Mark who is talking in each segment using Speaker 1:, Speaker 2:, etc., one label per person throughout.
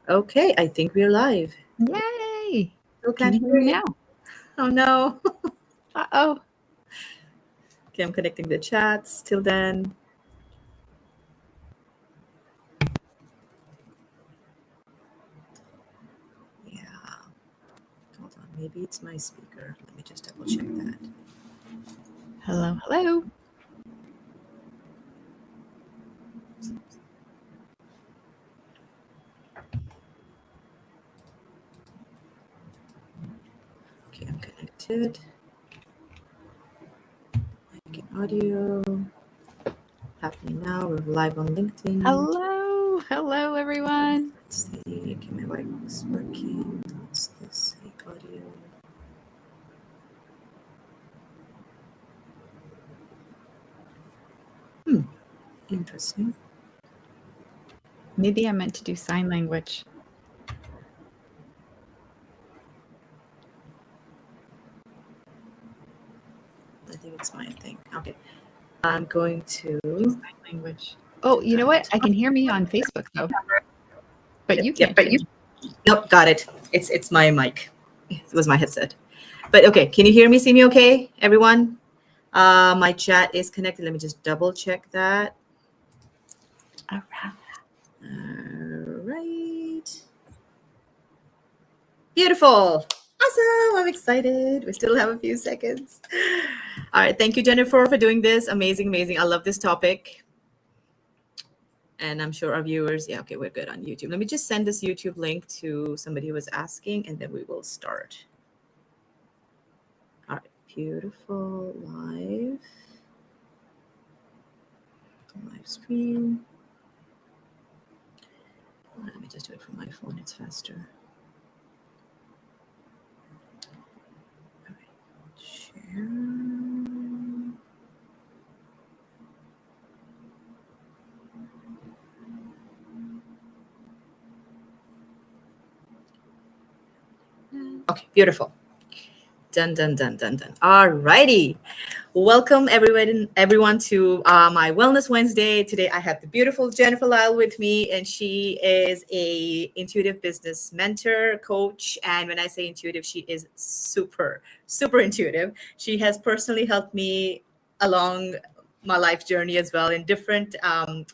Speaker 1: Okay, I think we're live.
Speaker 2: Yay!
Speaker 1: Still
Speaker 2: Can
Speaker 1: can't
Speaker 2: you hear
Speaker 1: hear
Speaker 2: me
Speaker 1: you.
Speaker 2: now?
Speaker 1: Oh no.
Speaker 2: Uh-oh.
Speaker 1: Okay, I'm connecting the chats. Till then. Yeah. Hold on. Maybe it's my speaker. Let me just double check that.
Speaker 2: Hello, hello.
Speaker 1: Okay, I'm connected. Okay, audio. Happening now. We're live on LinkedIn.
Speaker 2: Hello, everyone.
Speaker 1: Let's see. Okay, my mic's working. What's this? Hey, audio. Interesting.
Speaker 2: Maybe I meant to do sign language.
Speaker 1: I think it's my thing. Okay. I'm going to.
Speaker 2: Sign language. Oh, you know what? I can hear me on Facebook though, but you can't
Speaker 1: But
Speaker 2: hear
Speaker 1: you.
Speaker 2: me.
Speaker 1: Nope, got it. It's my mic. It was my headset. But okay, can you hear me? See me okay, everyone? My chat is connected. Let me just double check that.
Speaker 2: All right.
Speaker 1: All right. Beautiful. Awesome. I'm excited. We still have a few seconds. All right. Thank you, Jennifer, for doing this. Amazing, amazing. I love this topic. And I'm sure our viewers, yeah, okay, we're good on YouTube. Let me just send this YouTube link to somebody who was asking, and then we will start. All right. Beautiful. Live stream. Let me just do it from my phone. It's faster. All right. Share. Okay, beautiful. Done, done, done, done, done. All righty. Welcome everyone to my Wellness Wednesday. Today I have the beautiful Jennifer Lyle with me, and she is a intuitive business mentor, coach. And when I say intuitive, she is super, super intuitive. She has personally helped me along my life journey as well in different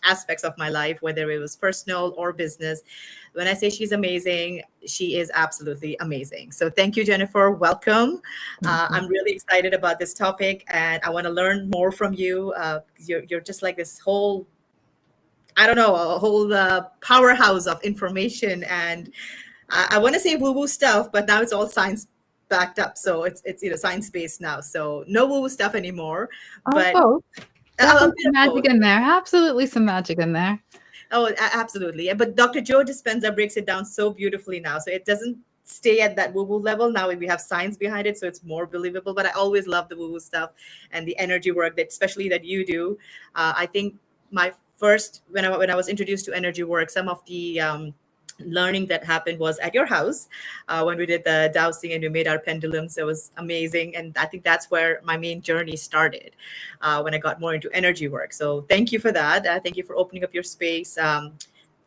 Speaker 1: aspects of my life, whether it was personal or business. When I say she's amazing, she is absolutely amazing. So thank you, Jennifer. Welcome. I'm really excited about this topic, and I want to learn more from you. You're just like this whole, I don't know, a whole powerhouse of information. And I want to say woo-woo stuff, but now it's all science backed up. So it's science based now. So no woo-woo stuff anymore.
Speaker 2: Oh,
Speaker 1: But
Speaker 2: both.
Speaker 1: a
Speaker 2: Definitely
Speaker 1: bit
Speaker 2: some
Speaker 1: of both.
Speaker 2: magic in there. Absolutely some magic in there.
Speaker 1: Oh, absolutely. But Dr. Joe Dispenza breaks it down so beautifully now. So it doesn't stay at that woo-woo level. Now we have science behind it, so it's more believable. But I always love the woo-woo stuff and the energy work that, especially that you do. I think my first when I was introduced to energy work, some of the learning that happened was at your house when we did the dowsing and we made our pendulums. It was amazing, and I think that's where my main journey started when I got more into energy work. So thank you for that. Thank you for opening up your space.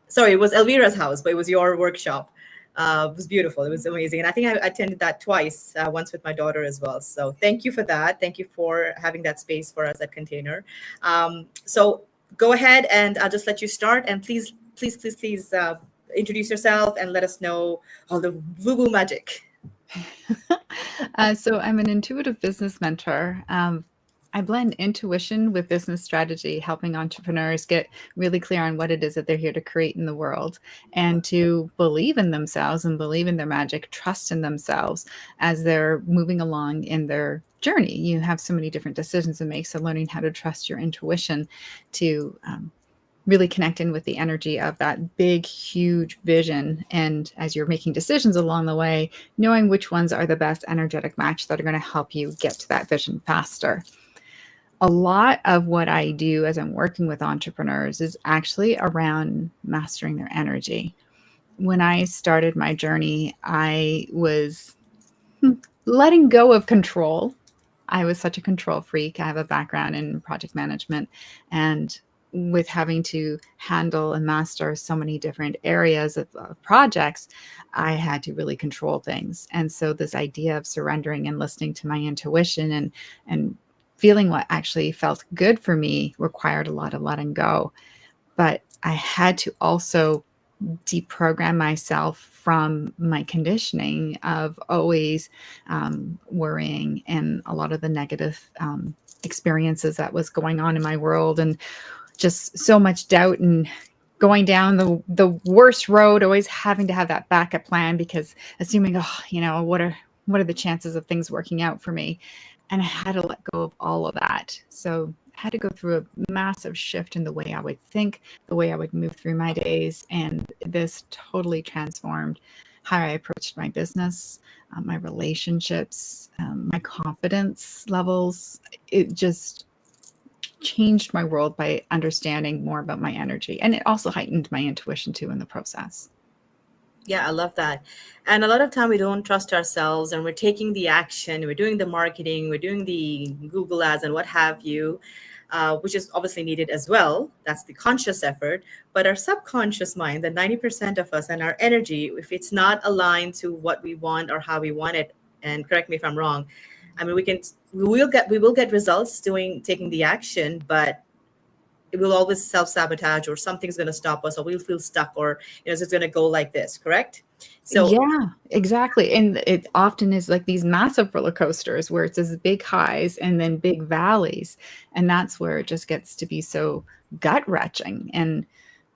Speaker 1: Sorry, it was Elvira's house, but it was your workshop. It was beautiful. It was amazing. And I think I attended that twice, once with my daughter as well. So thank you for that. Thank you for having that space for us, that container. So go ahead, and I'll just let you start. And please, please, please, please introduce yourself and let us know all the woo-woo magic.
Speaker 2: So I'm an intuitive business mentor. I blend intuition with business strategy, helping entrepreneurs get really clear on what it is that they're here to create in the world and to believe in themselves and believe in their magic, trust in themselves as they're moving along in their journey. You have so many different decisions to make. So learning how to trust your intuition to really connect in with the energy of that big, huge vision. And as you're making decisions along the way, knowing which ones are the best energetic match that are going to help you get to that vision faster. A lot of what I do as I'm working with entrepreneurs is actually around mastering their energy. When I started my journey, I was letting go of control. I was such a control freak. I have a background in project management, and with having to handle and master so many different areas of projects, I had to really control things. And so this idea of surrendering and listening to my intuition and feeling what actually felt good for me required a lot of letting go. But I had to also deprogram myself from my conditioning of always worrying and a lot of the negative experiences that was going on in my world, and just so much doubt and going down the worst road, always having to have that backup plan because assuming, oh, what are the chances of things working out for me? And I had to let go of all of that. So I had to go through a massive shift in the way I would think, the way I would move through my days. And this totally transformed how I approached my business, my relationships, my confidence levels. It just changed my world by understanding more about my energy. And it also heightened my intuition too in the process.
Speaker 1: Yeah, I love that. And a lot of time we don't trust ourselves and we're taking the action, we're doing the marketing, we're doing the Google ads and what have you, which is obviously needed as well. That's the conscious effort. But our subconscious mind, the 90% of us and our energy, if it's not aligned to what we want or how we want it, and correct me if I'm wrong, I mean, we will get results taking the action, but it will always self-sabotage or something's going to stop us or we'll feel stuck or it's just going to go like this, correct? So
Speaker 2: Yeah, exactly. And it often is like these massive roller coasters where it's this big highs and then big valleys. And that's where it just gets to be so gut wrenching, and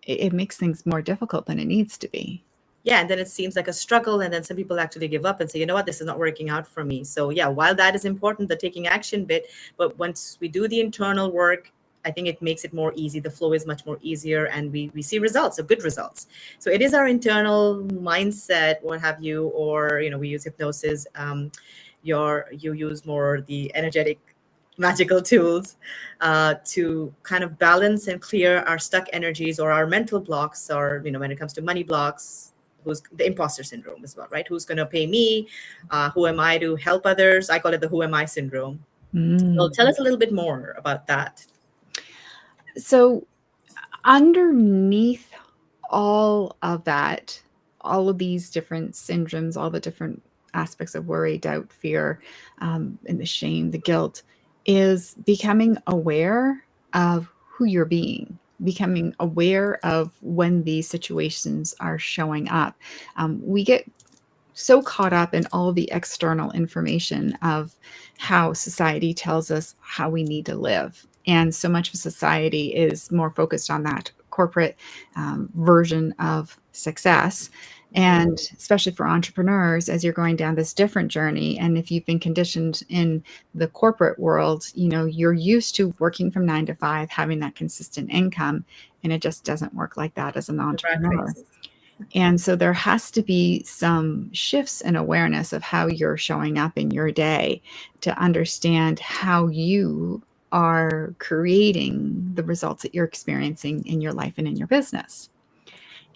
Speaker 2: it makes things more difficult than it needs to be.
Speaker 1: yeah, and then it seems like a struggle, and then some people actually give up and say, you know what, this is not working out for me. So yeah, while that is important, the taking action bit, but once we do the internal work, I think it makes it more easy. The flow is much more easier and we see results, so good results. So it is our internal mindset, what have you, or we use hypnosis. You use more the energetic magical tools to kind of balance and clear our stuck energies or our mental blocks, or when it comes to money blocks, who's the imposter syndrome as well, right? Who's going to pay me? Who am I to help others? I call it the who am I syndrome. So
Speaker 2: Mm.
Speaker 1: tell us a little bit more about that.
Speaker 2: So, underneath all of that, all of these different syndromes, all the different aspects of worry, doubt, fear, and the shame, the guilt, is becoming aware of who you're being, becoming aware of when these situations are showing up. We get so caught up in all the external information of how society tells us how we need to live. And so much of society is more focused on that corporate version of success. And especially for entrepreneurs, as you're going down this different journey, and if you've been conditioned in the corporate world, you're used to working from 9 to 5, having that consistent income, and it just doesn't work like that as an
Speaker 1: The rat
Speaker 2: entrepreneur.
Speaker 1: race.
Speaker 2: And so there has to be some shifts in awareness of how you're showing up in your day to understand how you are creating the results that you're experiencing in your life and in your business.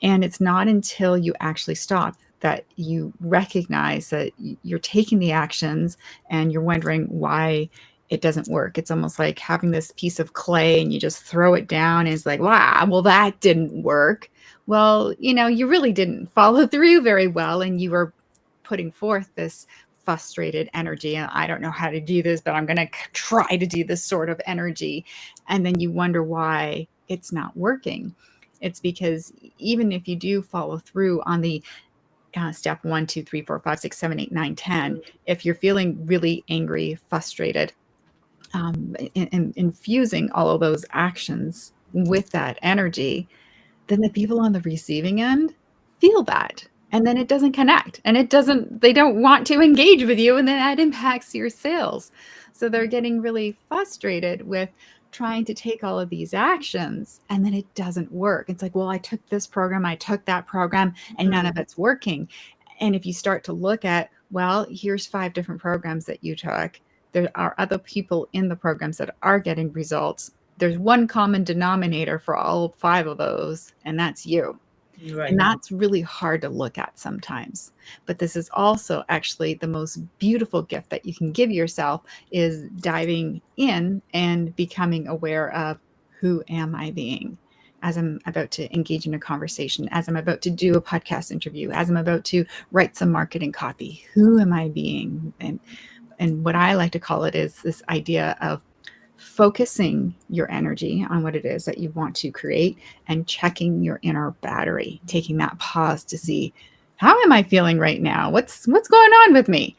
Speaker 2: And it's not until you actually stop that you recognize that you're taking the actions and you're wondering why it doesn't work. It's almost like having this piece of clay and you just throw it down and it's like, wow, well, that didn't work. Well, you really didn't follow through very well, and you were putting forth this frustrated energy. And I don't know how to do this, but I'm going to try to do this sort of energy. And then you wonder why it's not working. It's because even if you do follow through on the step 1, 2, 3, 4, 5, 6, 7, 8, 9, 10, if you're feeling really angry, frustrated, and infusing all of those actions with that energy, then the people on the receiving end feel that. And then it doesn't connect, and they don't want to engage with you. And then that impacts your sales. So they're getting really frustrated with trying to take all of these actions, and then it doesn't work. It's like, well, I took this program, I took that program, and none of it's working. And if you start to look at, well, here's 5 different programs that you took, there are other people in the programs that are getting results. There's one common denominator for all 5 of those, and that's you. And
Speaker 1: Right.
Speaker 2: that's really hard to look at sometimes. But this is also actually the most beautiful gift that you can give yourself, is diving in and becoming aware of who am I being as I'm about to engage in a conversation, as I'm about to do a podcast interview, as I'm about to write some marketing copy? Who am I being? And what I like to call it is this idea of focusing your energy on what it is that you want to create and checking your inner battery, taking that pause to see, how am I feeling right now? What's going on with me?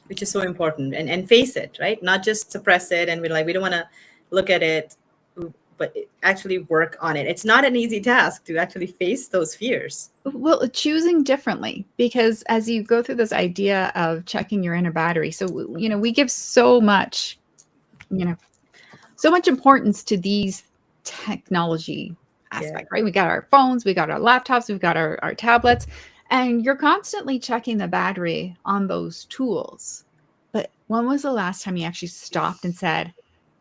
Speaker 1: Which is so important, and face it, right? Not just suppress it and be like, we don't want to look at it, but actually work on it. It's not an easy task to actually face those fears.
Speaker 2: Well, choosing differently, because as you go through this idea of checking your inner battery, so we give so much, so much importance to these technology aspect, right? We got our phones, we got our laptops, we've got our tablets, and you're constantly checking the battery on those tools. But when was the last time you actually stopped and said,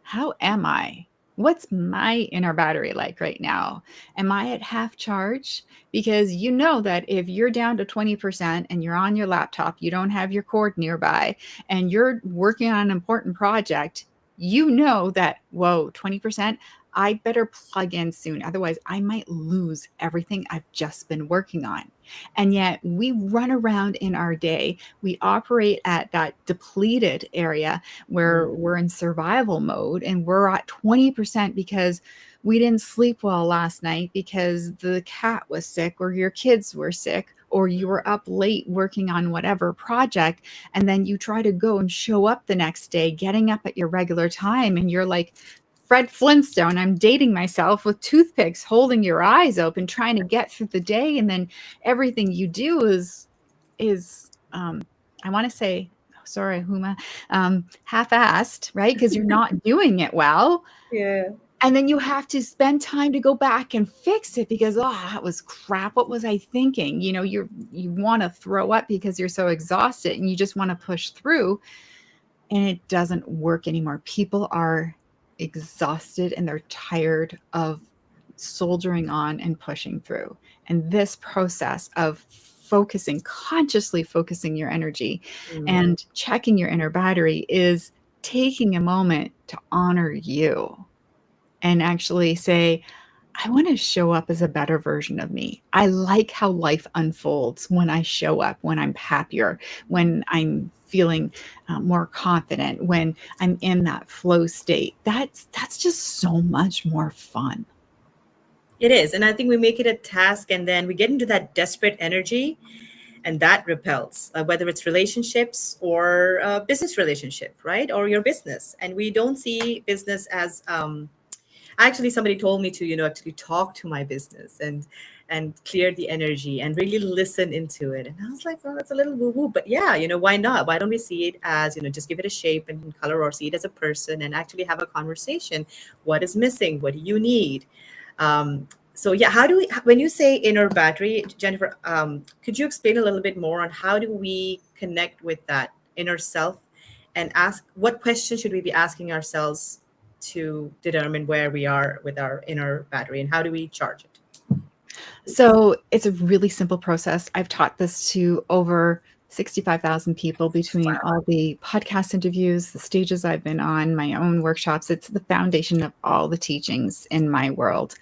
Speaker 2: how am I? What's my inner battery like right now? Am I at half charge? Because you know that if you're down to 20% and you're on your laptop, you don't have your cord nearby, and you're working on an important project, you know that, whoa, 20%, I better plug in soon. Otherwise, I might lose everything I've just been working on. And yet we run around in our day. We operate at that depleted area where we're in survival mode, and we're at 20% because we didn't sleep well last night because the cat was sick, or your kids were sick, or you were up late working on whatever project. And then you try to go and show up the next day, getting up at your regular time. And you're like Fred Flintstone, I'm dating myself, with toothpicks, holding your eyes open, trying to get through the day. And then everything you do is I want to say, sorry, Huma, half-assed, right? Because you're not doing it well.
Speaker 1: Yeah.
Speaker 2: And then you have to spend time to go back and fix it because, that was crap. What was I thinking? You want to throw up because you're so exhausted, and you just want to push through, and it doesn't work anymore. People are exhausted and they're tired of soldiering on and pushing through. And this process of consciously focusing your energy and checking your inner battery is taking a moment to honor you and actually say, I want to show up as a better version of me. I like how life unfolds when I show up, when I'm happier, when I'm feeling more confident, when I'm in that flow state. That's just so much more fun.
Speaker 1: It is. And I think we make it a task, and then we get into that desperate energy, and that repels, whether it's relationships or business relationship, right? Or your business. And we don't see business as, actually somebody told me to, actually talk to my business and clear the energy and really listen into it. And I was like, well, that's a little woo-woo, but yeah, why not? Why don't we see it as, just give it a shape and color, or see it as a person and actually have a conversation? What is missing? What do you need? So yeah, how do we, when you say inner battery, Jennifer, could you explain a little bit more on how do we connect with that inner self, and ask, what questions should we be asking ourselves to determine where we are with our inner battery, and how do we charge it?
Speaker 2: So it's a really simple process. I've taught this to over 65,000 people between all the podcast interviews, the stages I've been on, my own workshops. It's the foundation of all the teachings in my world.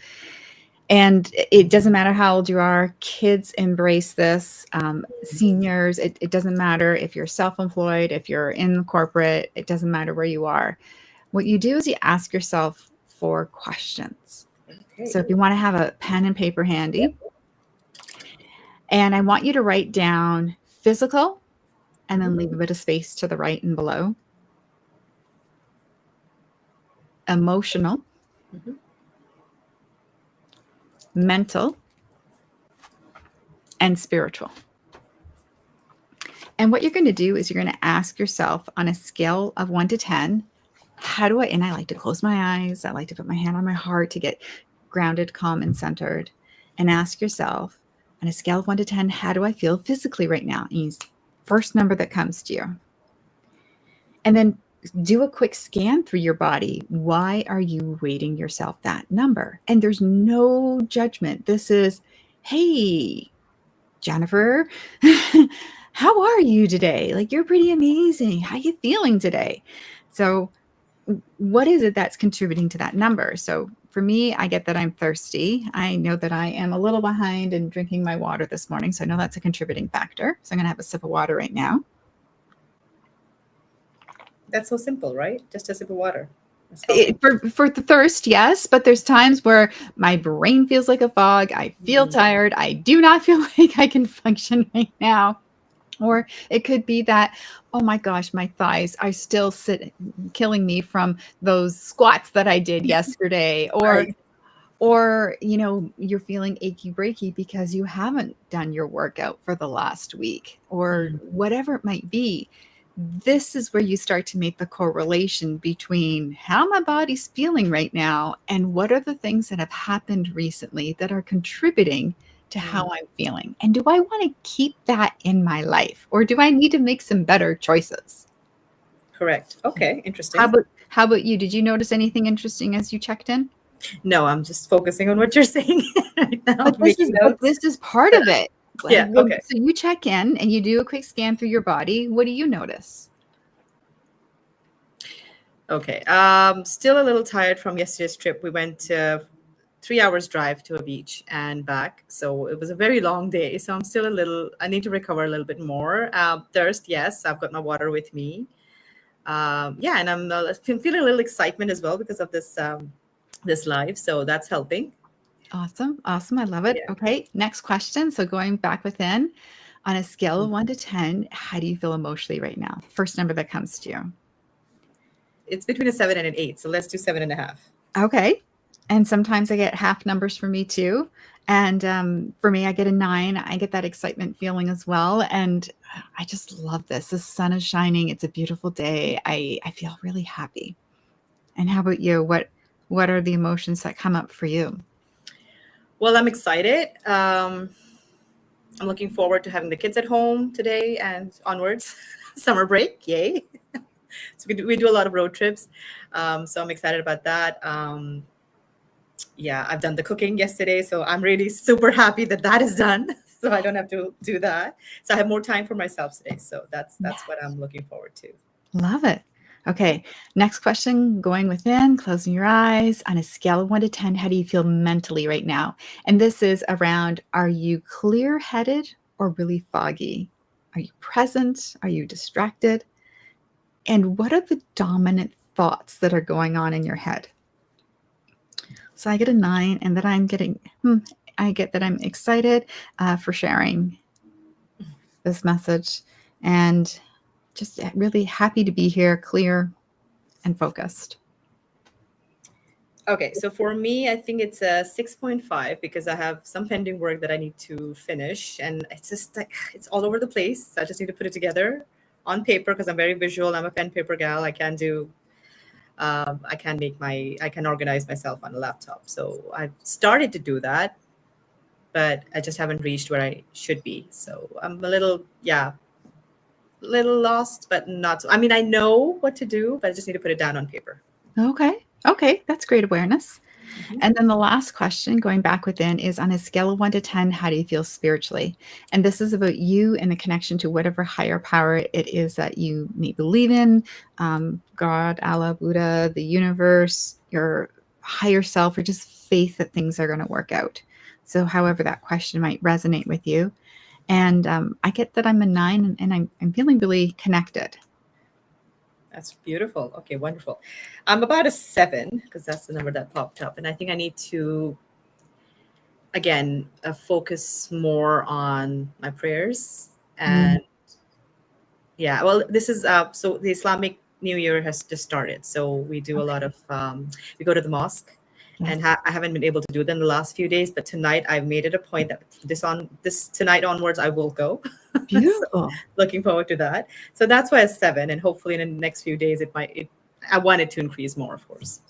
Speaker 2: And it doesn't matter how old you are, kids embrace this, seniors, it doesn't matter if you're self-employed, if you're in corporate, it doesn't matter where you are. What you do is you ask yourself 4 questions.
Speaker 1: Okay.
Speaker 2: So if you want to have a pen and paper handy, and I want you to write down physical, and then leave a bit of space to the right and below. Emotional, mental, and spiritual. And what you're going to do is you're going to ask yourself on a scale of 1 to 10, and I like to close my eyes, I like to put my hand on my heart to get grounded, calm, and centered, and ask yourself on a scale of 1 to 10, how do I feel physically right now? And first number that comes to you. And then do a quick scan through your body. Why are you rating yourself that number? And there's no judgment. This is, hey, Jennifer, how are you today? Like, you're pretty amazing. How you feeling today? So what is it that's contributing to that number? So for me, I get that I'm thirsty. I know that I am a little behind in drinking my water this morning. So I know that's a contributing factor. So I'm going to have a sip of water right now.
Speaker 1: That's so simple, right? Just a sip of water. That's helping.
Speaker 2: For the thirst, yes, but there's times where my brain feels like a fog. I feel tired. I do not feel like I can function right now. Or it could be that, oh my gosh, my thighs are still killing me from those squats that I did yesterday.
Speaker 1: Right.
Speaker 2: Or you're feeling achy breaky because you haven't done your workout for the last week, or whatever it might be. This is where you start to make the correlation between how my body's feeling right now and what are the things that have happened recently that are contributing to how I'm feeling. And do I want to keep that in my life, or do I need to make some better choices?
Speaker 1: Correct. Okay. Interesting.
Speaker 2: How about you? Did you notice anything interesting as you checked in?
Speaker 1: No, I'm just focusing on what you're saying right now.
Speaker 2: But
Speaker 1: Making notes.
Speaker 2: this is part of it.
Speaker 1: Yeah. Okay.
Speaker 2: So you check in and you do a quick scan through your body. What do you notice?
Speaker 1: Okay. Still a little tired from yesterday's trip. We went 3 hours drive to a beach and back. So it was a very long day. So I'm still I need to recover a little bit more. Thirst, yes. I've got my water with me. Yeah. And I'm feeling a little excitement as well because of this live. So that's helping.
Speaker 2: Awesome. I love it.
Speaker 1: Yeah.
Speaker 2: Okay. Next question. So going back within, on a scale of 1 to 10, how do you feel emotionally right now? First number that comes to you.
Speaker 1: It's between a 7 and an 8. So let's do 7.5.
Speaker 2: Okay. And sometimes I get half numbers for me too. And for me, I get a 9. I get that excitement feeling as well. And I just love this. The sun is shining. It's a beautiful day. I feel really happy. And how about you? What are the emotions that come up for you?
Speaker 1: Well, I'm excited. I'm looking forward to having the kids at home today and onwards. Summer break, yay. So we do a lot of road trips. So I'm excited about that. Yeah, I've done the cooking yesterday. So I'm really super happy that is done. So I don't have to do that. So I have more time for myself today. So that's what I'm looking forward to.
Speaker 2: Love it. Okay, next question, going within, closing your eyes. On a scale of 1 to 10, how do you feel mentally right now? And this is around, are you clear-headed or really foggy? Are you present? Are you distracted? And what are the dominant thoughts that are going on in your head? So I get a 9, and that I get that I'm excited for sharing this message, and just really happy to be here, clear and focused.
Speaker 1: Okay, so for me, I think it's a 6.5 because I have some pending work that I need to finish, and it's just like it's all over the place. I just need to put it together on paper because I'm very visual. I'm a pen paper gal. I can organize myself on a laptop. So I've started to do that, but I just haven't reached where I should be. So I'm a little lost, but not. I mean, I know what to do, but I just need to put it down on paper.
Speaker 2: Okay, that's great awareness. And then the last question, going back within, is on a scale of 1 to 10, how do you feel spiritually? And this is about you and the connection to whatever higher power it is that you may believe in, God, Allah, Buddha, the universe, your higher self, or just faith that things are going to work out. So however that question might resonate with you. And I get that I'm a 9, and I'm feeling really connected.
Speaker 1: That's beautiful. Okay, wonderful. I'm about a 7 because that's the number that popped up. And I think I need to, again, focus more on my prayers. And yeah, well, this is, so the Islamic New Year has just started. So we do a lot of, we go to the mosque.
Speaker 2: Yes.
Speaker 1: And I haven't been able to do that in the last few days. But tonight I've made it a point that tonight onwards, I will go.
Speaker 2: Beautiful.
Speaker 1: So, looking forward to that. So that's why it's 7, and hopefully in the next few days I want it to increase more, of course.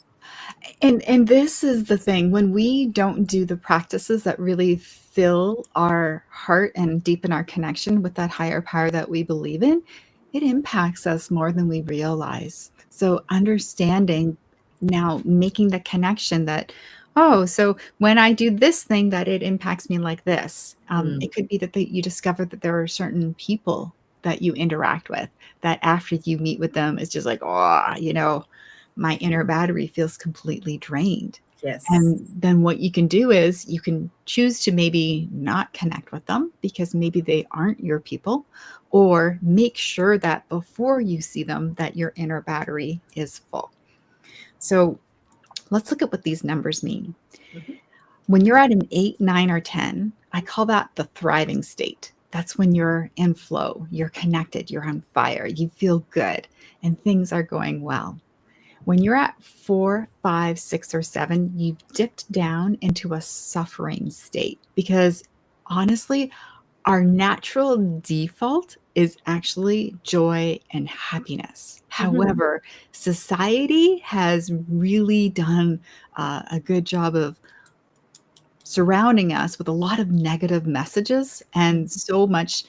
Speaker 2: And this is the thing, when we don't do the practices that really fill our heart and deepen our connection with that higher power that we believe in, it impacts us more than we realize. So understanding now, making the connection that, oh, so when I do this thing, that it impacts me like this. It could be that you discover that there are certain people that you interact with that after you meet with them, it's just like, oh, my inner battery feels completely drained.
Speaker 1: Yes.
Speaker 2: And then what you can do is you can choose to maybe not connect with them because maybe they aren't your people, or make sure that before you see them that your inner battery is full. So let's look at what these numbers mean.
Speaker 1: Mhm.
Speaker 2: When you're at an 8, 9, or 10, I call that the thriving state. That's when you're in flow, you're connected, you're on fire, you feel good, and things are going well. When you're at 4, 5, 6, or 7, you've dipped down into a suffering state because honestly, our natural default is actually joy and happiness.
Speaker 1: Mhm.
Speaker 2: However, society has really done a good job of surrounding us with a lot of negative messages and so much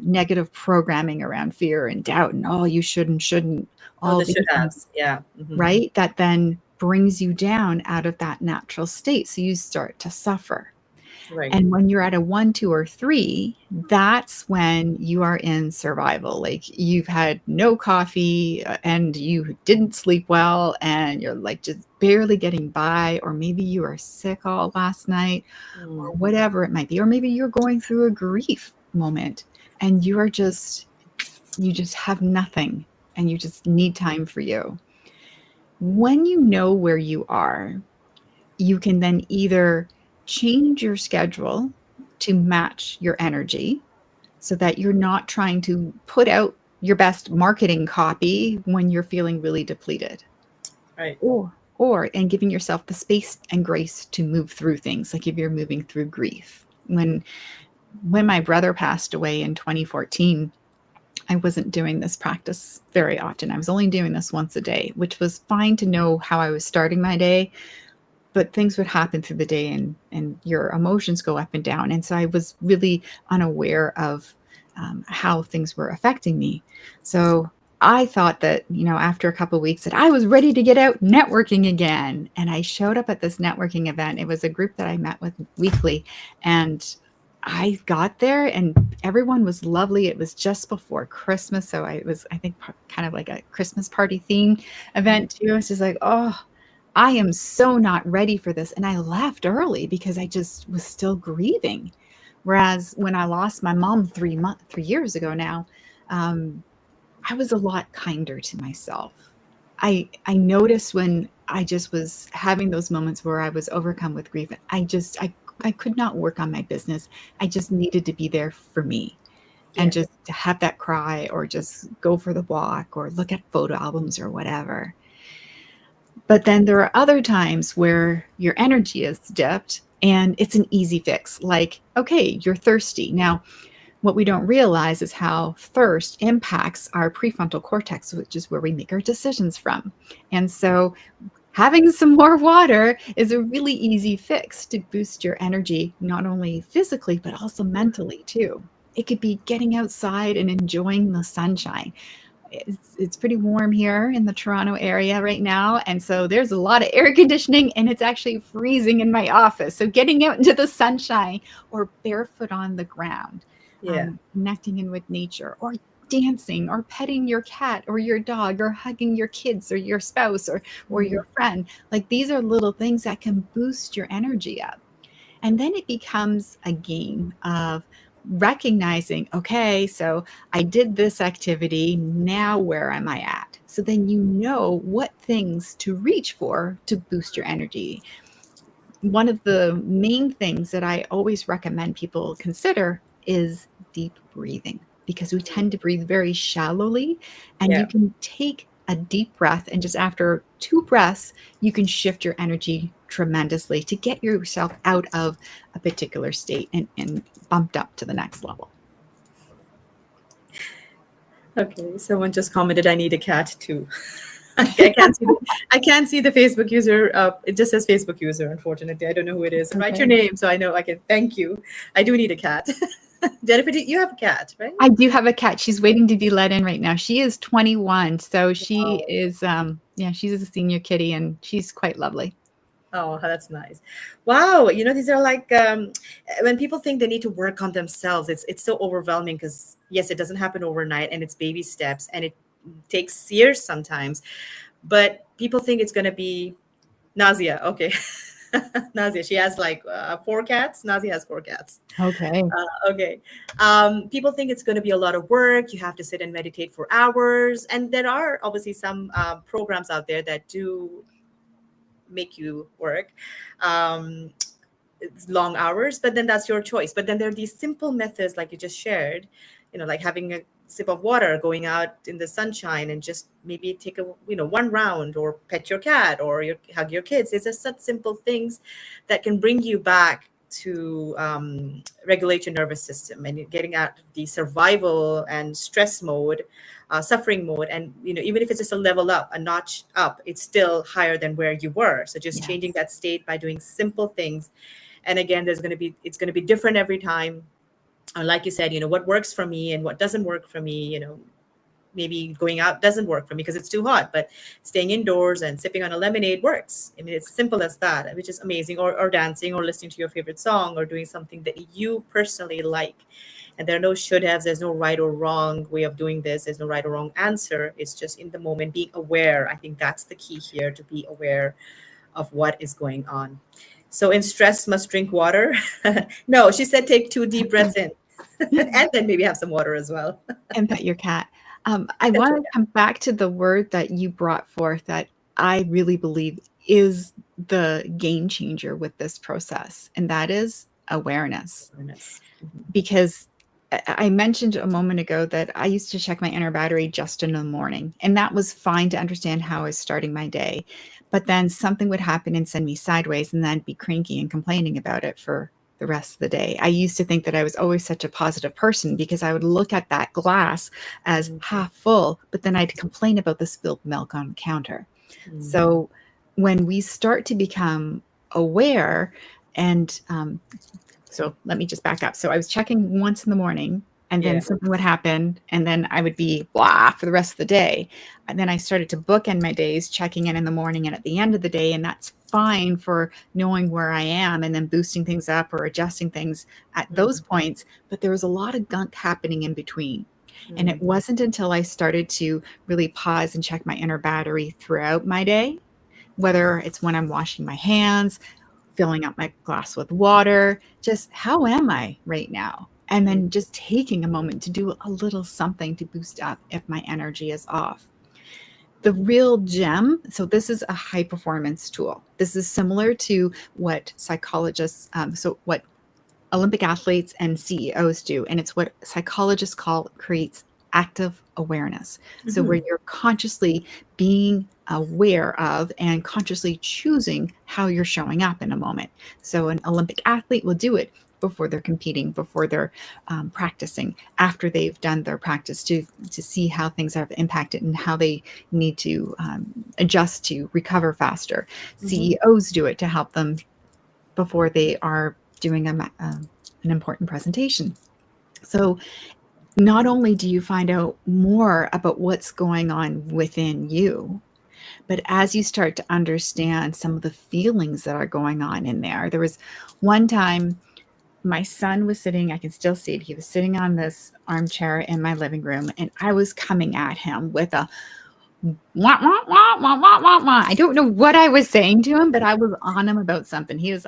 Speaker 2: negative programming around fear and doubt and oh, you shouldn't,
Speaker 1: Oh,
Speaker 2: all
Speaker 1: the should
Speaker 2: these things,
Speaker 1: haves. Yeah. Mhm.
Speaker 2: right? That then brings you down out of that natural state. So you start to suffer.
Speaker 1: Right.
Speaker 2: And when you're at a 1, 2, or 3, that's when you are in survival. Like you've had no coffee and you didn't sleep well and you're like just barely getting by, or maybe you are sick all last night, or
Speaker 1: Mm.
Speaker 2: whatever it might be. Or maybe you're going through a grief moment and you just have nothing and you just need time for you. When you know where you are, you can then either change your schedule to match your energy so that you're not trying to put out your best marketing copy when you're feeling really depleted,
Speaker 1: Right.
Speaker 2: or and giving yourself the space and grace to move through things, like if you're moving through grief. When my brother passed away in 2014, I wasn't doing this practice very often. I was only doing this once a day, which was fine to know how I was starting my day, but things would happen through the day and your emotions go up and down. And so I was really unaware of how things were affecting me. So I thought that, after a couple of weeks that I was ready to get out networking again. And I showed up at this networking event. It was a group that I met with weekly. And I got there and everyone was lovely. It was just before Christmas. So it was, I think, kind of like a Christmas party theme event too. It's just like, oh, I am so not ready for this. And I left early because I just was still grieving. Whereas when I lost my mom 3 years ago now, um, I was a lot kinder to myself. I noticed when I just was having those moments where I was overcome with grief, I could not work on my business. I just needed to be there for me and
Speaker 1: Yeah.
Speaker 2: just to have that cry or just go for the walk or look at photo albums or whatever. But then there are other times where your energy is dipped and it's an easy fix. Like, okay, you're thirsty. Now, what we don't realize is how thirst impacts our prefrontal cortex, which is where we make our decisions from. And so, having some more water is a really easy fix to boost your energy, not only physically, but also mentally too. It could be getting outside and enjoying the sunshine. It's pretty warm here in the Toronto area right now. And so there's a lot of air conditioning and it's actually freezing in my office. So getting out into the sunshine or barefoot on the ground,
Speaker 1: Yeah.
Speaker 2: connecting in with nature, or dancing or petting your cat or your dog or hugging your kids or your spouse or
Speaker 1: Mhm.
Speaker 2: your friend. Like these are little things that can boost your energy up. And then it becomes a game of recognizing, okay, so I did this activity. Now, where am I at? So then you know what things to reach for to boost your energy. One of the main things that I always recommend people consider is deep breathing because we tend to breathe very shallowly, and you
Speaker 1: Yeah.
Speaker 2: can take a deep breath and just after 2 breaths you can shift your energy tremendously to get yourself out of a particular state and bumped up to the next level.
Speaker 1: Okay. Someone just commented, "I need a cat too." I can't see the I can't see the Facebook user. It just says Facebook user. Unfortunately, I don't know who it is. Write your
Speaker 2: Okay.
Speaker 1: name so I know I can. Thank you. I do need a cat. Jennifer, you have a cat, right?
Speaker 2: I do have a cat. She's waiting to be let in right now. She is 21, so she
Speaker 1: Oh,
Speaker 2: is yeah, she's a senior kitty and she's quite lovely.
Speaker 1: oh, that's nice. Wow. These are like when people think they need to work on themselves, it's so overwhelming because yes, it doesn't happen overnight and it's baby steps and it takes years sometimes. But people think it's going to be Nazia. Okay. Nazia, she has like 4 cats. Nazia has 4 cats.
Speaker 2: Okay.
Speaker 1: Okay. People think it's going to be a lot of work. You have to sit and meditate for hours. And there are obviously some programs out there that do make you work it's long hours, but then that's your choice. But then there are these simple methods, like you just shared, like having a sip of water, going out in the sunshine, and just maybe take a one round, or pet your cat, or hug your kids. It's just such simple things that can bring you back to regulate your nervous system and getting out of the survival and stress mode, suffering mode. And even if it's just a level up, a notch up, it's still higher than where you were. So just changing that state by doing simple things. And again, it's going to be different every time. Like you said, what works for me and what doesn't work for me. Maybe going out doesn't work for me because it's too hot, but staying indoors and sipping on a lemonade works. I mean, it's simple as that, which is amazing. Or dancing, or listening to your favorite song, or doing something that you personally like. And there are no should haves. There's no right or wrong way of doing this. There's no right or wrong answer. It's just in the moment, being aware. I think that's the key here, to be aware of what is going on. So in stress, must drink water. No, she said take 2 deep breaths in and then maybe have some water as well.
Speaker 2: And pet your cat. I want to come back to the word that you brought forth that I really believe is the game changer with this process, and that is awareness. Because I mentioned a moment ago that I used to check my inner battery just in the morning, and that was fine to understand how I was starting my day. But then something would happen and send me sideways, and then I'd be cranky and complaining about it for the rest of the day. I used to think that I was always such a positive person because I would look at that glass as half full, but then I'd complain about the spilled milk on the counter. So when we start to become aware, and so let me just back up. So I was checking once in the morning, and then something would happen, and then I would be blah for the rest of the day. And then I started to bookend my days, checking in the morning and at the end of the day, and that's fine for knowing where I am and then boosting things up or adjusting things at those points. But there was a lot of gunk happening in between. And it wasn't until I started to really pause and check my inner battery throughout my day, whether it's when I'm washing my hands, filling up my glass with water, just how am I right now? And then just taking a moment to do a little something to boost up if my energy is off. The real gem, so this is a high performance tool. This is similar to what psychologists, what Olympic athletes and CEOs do. And it's what psychologists creates active awareness. So where you're consciously being aware of and consciously choosing how you're showing up in a moment. So an Olympic athlete will do it before they're competing, before they're practicing, after they've done their practice, to see how things have impacted and how they need to adjust to recover faster. CEOs do it to help them before they are doing an important presentation. So not only do you find out more about what's going on within you, but as you start to understand some of the feelings that are going on in there was one time my son was sitting, I can still see it. He was sitting on this armchair in my living room, and I was coming at him with a wah, wah, wah, wah, wah, wah, wah. I don't know what I was saying to him, but I was on him about something. He was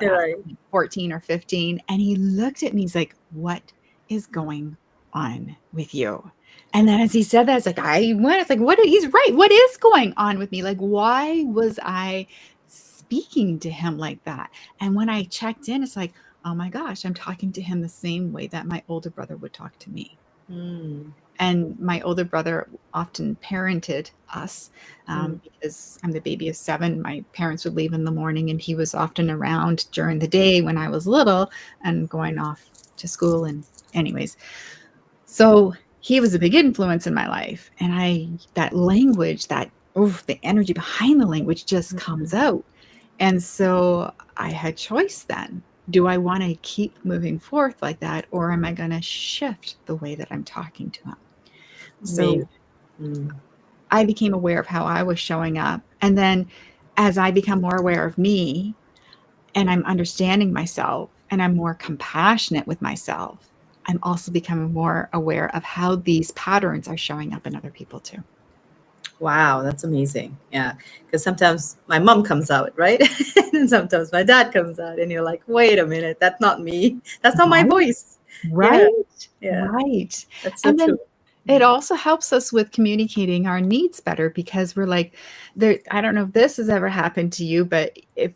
Speaker 2: 14 or 15, and he looked at me. He's like, "What is going on with you?" And then as he said that, I was like, what? He's right. What is going on with me? Like, why was I speaking to him like that? And when I checked in, it's like, oh my gosh, I'm talking to him the same way that my older brother would talk to me. And my older brother often parented us because I'm the baby of 7. My parents would leave in the morning, and he was often around during the day when I was little and going off to school. And anyways, so he was a big influence in my life. And that language, the energy behind the language just comes out. And so I had choice then. Do I want to keep moving forth like that, or am I going to shift the way that I'm talking to him? So I became aware of how I was showing up. And then as I become more aware of me, and I'm understanding myself, and I'm more compassionate with myself, I'm also becoming more aware of how these patterns are showing up in other people too.
Speaker 1: Wow, that's amazing. Yeah, because sometimes my mom comes out, right? And sometimes my dad comes out, and you're like, wait a minute, that's not me. That's not my
Speaker 2: Right,
Speaker 1: voice. Yeah,
Speaker 2: right,
Speaker 1: yeah,
Speaker 2: right.
Speaker 1: that's so
Speaker 2: And
Speaker 1: true.
Speaker 2: then it also helps us with communicating our needs better because we're like, there, I don't know if this has ever happened to you, but if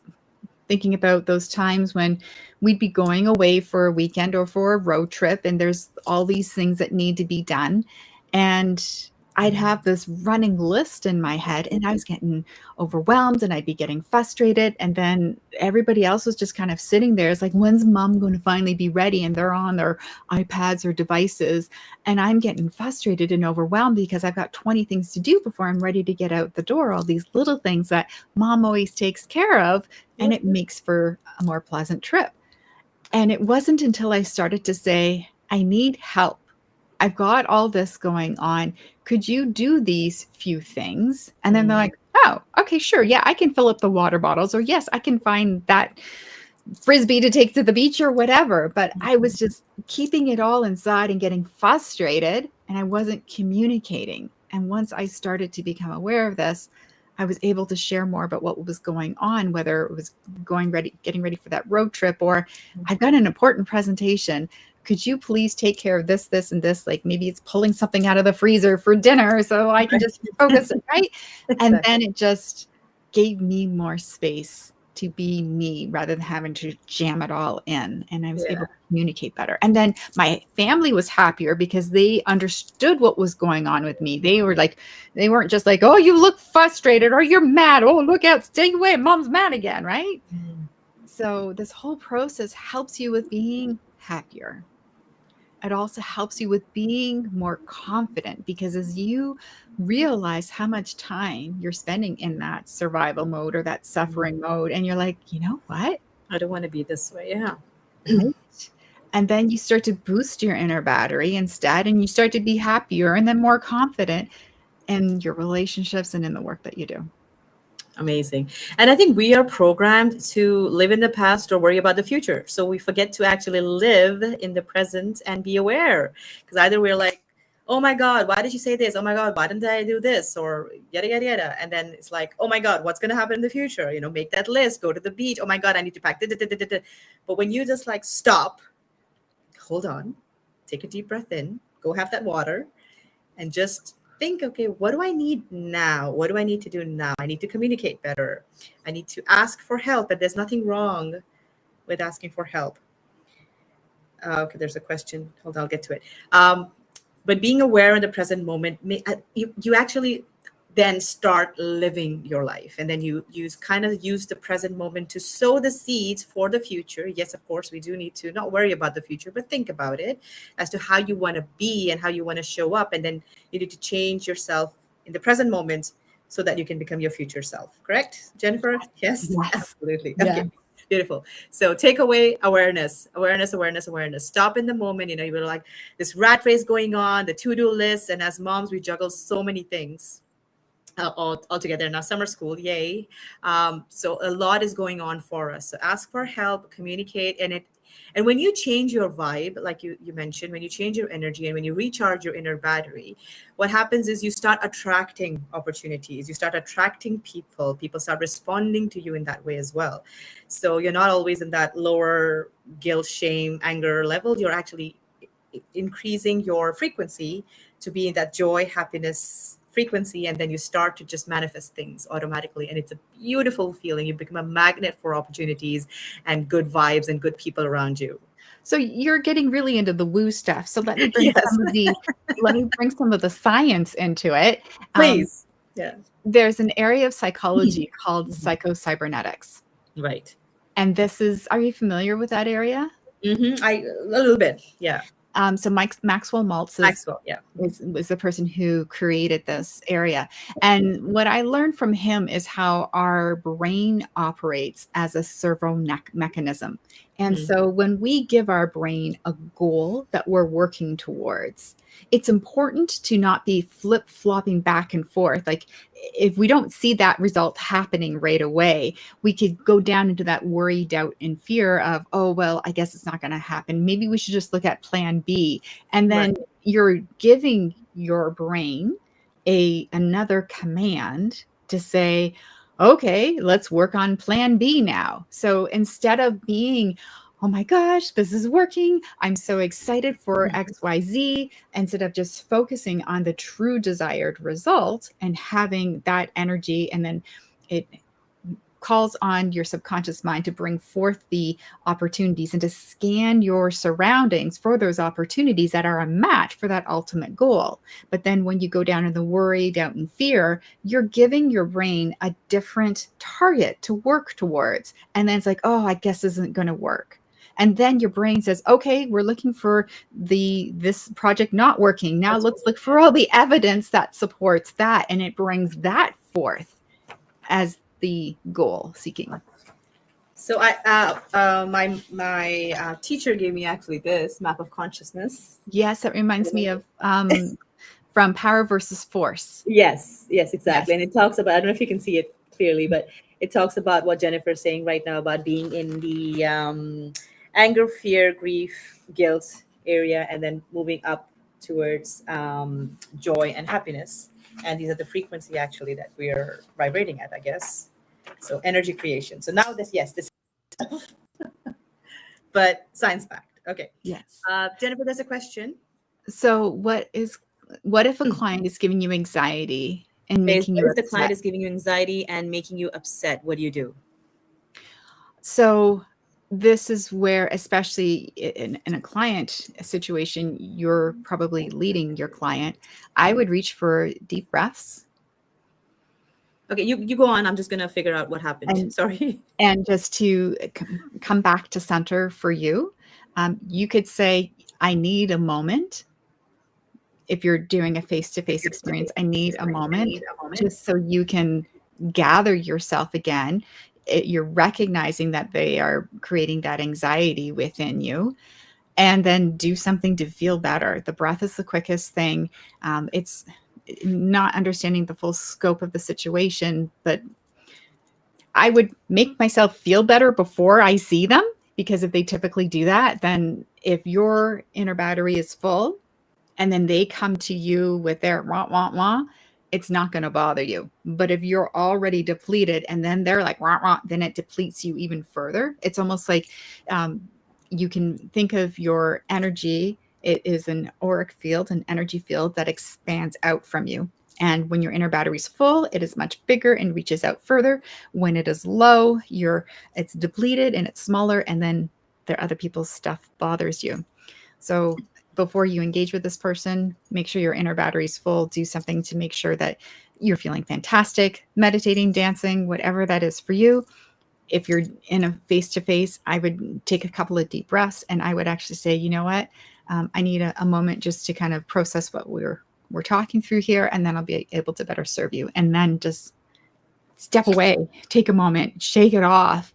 Speaker 2: thinking about those times when we'd be going away for a weekend or for a road trip and there's all these things that need to be done and I'd have this running list in my head and I was getting overwhelmed and I'd be getting frustrated and then everybody else was just kind of sitting there. It's like, when's mom going to finally be ready? And they're on their iPads or devices and I'm getting frustrated and overwhelmed because I've got 20 things to do before I'm ready to get out the door, all these little things that mom always takes care of, and
Speaker 1: Yep.
Speaker 2: it makes for a more pleasant trip. And it wasn't until I started to say, I need help. I've got all this going on. Could you do these few things? And then they're
Speaker 1: Mm,
Speaker 2: like, oh, okay, sure. Yeah, I can fill up the water bottles. Or yes, I can find that frisbee to take to the beach or whatever. But I was just keeping it all inside and getting frustrated and I wasn't communicating. And once I started to become aware of this, I was able to share more about what was going on, whether it was getting ready for that road trip, or I've got an important presentation. Could you please take care of this, this, and this? Like maybe it's pulling something out of the freezer for dinner so I can just focus, right? And
Speaker 1: exactly.
Speaker 2: then it just gave me more space to be me rather than having to jam it all in. And I was
Speaker 1: Yeah.
Speaker 2: able to communicate better. And then my family was happier because they understood what was going on with me. They were like, they weren't just like, oh, you look frustrated or you're mad. Oh, look out, stay away. Mom's mad again, right?
Speaker 1: Mm.
Speaker 2: So this whole process helps you with being happier. It also helps you with being more confident because as you realize how much time you're spending in that survival mode or that suffering mode, and you're like, you know what?
Speaker 1: I don't want to be this way. Yeah.
Speaker 2: Right. And then you start to boost your inner battery instead, and you start to be happier and then more confident in your relationships and in the work that you do.
Speaker 1: Amazing. And I think we are programmed to live in the past or worry about the future. So we forget to actually live in the present and be aware. Because either we're like, oh my God, why did you say this? Oh my God, why didn't I do this? Or yada, yada, yada. And then it's like, oh my God, what's going to happen in the future? You know, make that list, go to the beach. Oh my God, I need to pack. Da, da, da, da, da, da. But when you just like stop, hold on, take a deep breath in, go have that water, and just think, okay, what do I need now? What do I need to do now? I need to communicate better. I need to ask for help, and there's nothing wrong with asking for help. Okay, there's a question. Hold on, I'll get to it. But being aware in the present moment, you actually then start living your life, and then you use kind of use the present moment to sow the seeds for the future. Yes, of course, we do need to not worry about the future, but think about it as to how you want to be and how you want to show up, and then you need to change yourself in the present moment so that you can become your future self. Correct, Jennifer? Yes,
Speaker 2: Yes.
Speaker 1: absolutely.
Speaker 2: Yeah.
Speaker 1: Okay. Beautiful. So take away awareness, awareness, awareness, awareness. Stop in the moment. You know, you're like this rat race going on, the to-do list, and as moms, we juggle so many things all together in our summer school. Yay! So a lot is going on for us. So ask for help, communicate, and when you change your vibe, like you mentioned, when you change your energy and when you recharge your inner battery, what happens is you start attracting opportunities. You start attracting people. People start responding to you in that way as well. So you're not always in that lower guilt, shame, anger level. You're actually increasing your frequency to be in that joy, happiness frequency, and then you start to just manifest things automatically. And it's a beautiful feeling. You become a magnet for opportunities and good vibes and good people around you.
Speaker 2: So you're getting really into the woo stuff. So
Speaker 1: Yes,
Speaker 2: let me bring some of the science into it. Um,
Speaker 1: please. Yeah.
Speaker 2: there's an area of psychology called
Speaker 1: Mhm.
Speaker 2: psychocybernetics.
Speaker 1: Right.
Speaker 2: And this is, are you familiar with that area?
Speaker 1: A little bit. Yeah.
Speaker 2: So Maxwell Maltz
Speaker 1: Maxwell. Yeah.
Speaker 2: was the person who created this area. And what I learned from him is how our brain operates as a servo mechanism. And
Speaker 1: Mhm.
Speaker 2: so when we give our brain a goal that we're working towards, it's important to not be flip flopping back and forth. Like if we don't see that result happening right away, we could go down into that worry, doubt, and fear of, oh, well, I guess it's not going to happen. Maybe we should just look at plan B. And
Speaker 1: Right.
Speaker 2: then you're giving your brain another command to say, okay, let's work on plan B now. So instead of being, oh my gosh, this is working, I'm so excited for XYZ, instead of just focusing on the true desired result and having that energy, and then it calls on your subconscious mind to bring forth the opportunities and to scan your surroundings for those opportunities that are a match for that ultimate goal. But then when you go down in the worry, doubt, and fear, you're giving your brain a different target to work towards. And then it's like, oh, I guess this isn't going to work. And then your brain says, okay, we're looking for this project not working. Now let's look for all the evidence that supports that. And it brings that forth as the goal seeking.
Speaker 1: So my teacher gave me actually this map of consciousness.
Speaker 2: Yes, that reminds me of from Power versus Force.
Speaker 1: Yes, exactly. Yes. And it talks about, I don't know if you can see it clearly, but it talks about what Jennifer's saying right now about being in the anger, fear, grief, guilt area, and then moving up towards joy and happiness. And these are the frequency actually that we are vibrating at, I guess. So energy creation. So now this but science fact. Okay.
Speaker 2: Yes.
Speaker 1: Jennifer, there's a question.
Speaker 2: So what if a client is giving you anxiety and making you upset?
Speaker 1: If the client is giving you anxiety and making you upset, what do you do?
Speaker 2: So this is where, especially in a client situation, you're probably leading your client. I would reach for deep breaths.
Speaker 1: Okay, you go on. I'm just going to figure out what happened. Sorry.
Speaker 2: And just to come back to center for you, you could say, I need a moment. If you're doing a face-to-face experience, I need a moment just so you can gather yourself again. You're recognizing that they are creating that anxiety within you, and then do something to feel better. The breath is the quickest thing. It's not understanding the full scope of the situation, but I would make myself feel better before I see them, because if they typically do that, then if your inner battery is full and then they come to you with their wah, wah, wah, it's not going to bother you. But if you're already depleted and then they're like, wah, wah, then it depletes you even further. It's almost like you can think of your energy. It is an auric field, an energy field that expands out from you. And when your inner battery is full, it is much bigger and reaches out further. When it is low, it's depleted and it's smaller, and then the other people's stuff bothers you. So before you engage with this person, make sure your inner battery is full. Do something to make sure that you're feeling fantastic, meditating, dancing, whatever that is for you. If you're in a face-to-face, I would take a couple of deep breaths, and I would actually say, you know what, I need a moment just to kind of process what we're talking through here, and then I'll be able to better serve you. And then just step away, take a moment, shake it off,